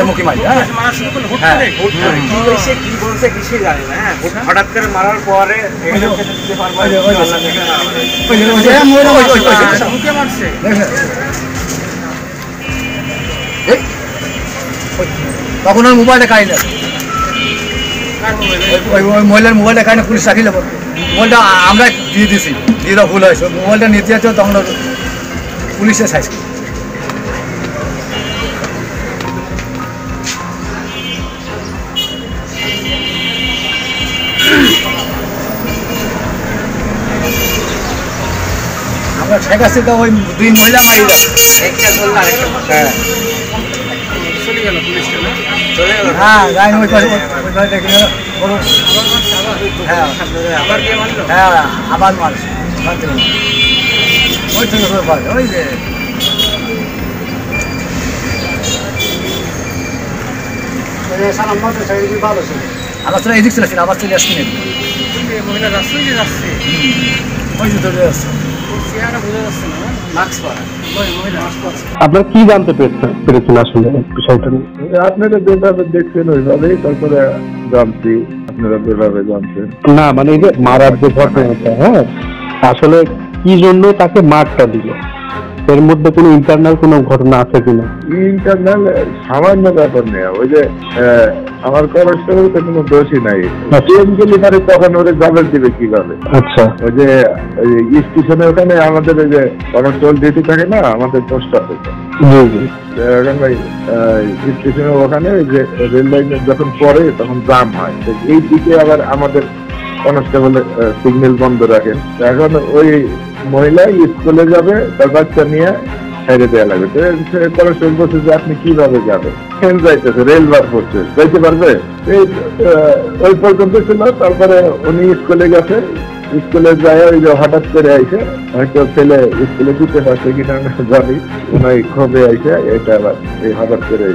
মুখী মারি হঠাৎ করে মারার পরে তখন ওই মোবাইলটা কাড়ি না, ওই মহিলার মোবাইলটা কাড়ি না, পুলিশ রাখিলে মোবাইলটা আমরা দিয়ে দিছি, দিয়ে দেওয়া ভুল হয়েছে। মোবাইলটা নিতে যাচ্ছে তখন পুলিশে সাইজ আমরা শেখ হাসিনা ওই দুই মহিলা মারি হ্যাঁ হ্যাঁ যাই ওই পাশে হ্যাঁ আবার মারছে ওই থেকে ওই যে আবার চলে এদিক চলেছিল, আবার চলে আসছি ওই যে ধরে আসছে। আপনারা কি জানতে পেরেছেন আসলে বিষয়টা নিয়ে? আপনারা যেভাবে দেখছেন ওইভাবেই তারপরে জানছি, আপনারা যেভাবে জানছেন না, মানে এই যে মারার যে ঘটনাটা, হ্যাঁ আসলে কি জন্য তাকে মারটা দিল, এর মধ্যে কোনো ইন্টারনাল কোনো ঘটনা আছে কিনা? ইন্টারনাল সামান্য ব্যাপার নেই, ওই যে আমার কনস্টেবল তো কোনো দোষই নাই, ডেলিভারি তখন ওরে জবাব দিবে কিভাবে? আচ্ছা, ওই যে স্টেশনে ওখানে আমাদের ওই যে কনস্টেবল ডিউটি থাকে না, আমাদের পোস্ট অফিসে স্টেশনের ওখানে ওই যে রেল লাইনে যখন পরে তখন জাম হয়, এই দিকে আবার আমাদের কনস্টেবলের সিগন্যাল বন্ধ রাখেন। এখন ওই মহিলা স্কুলে যাবে, তার বাচ্চা নিয়ে ছেড়ে দেওয়া লাগবে, কনস্টেবল বলছে যে আপনি কিভাবে যাবেন, ট্রেন যাইতেছে, রেল বার করছে, যাইতে পারবে? ওই পর্যন্ত ছিল। তারপরে উনি স্কুলে গেছে, স্কুলে যায় ওই যে হঠাৎ করে আইসে, হয়তো ছেলে স্কুলে দিতে পারছে কিনা জানি, উনি ক্ষোভে আইসে এটা আবার এই হঠাৎ করে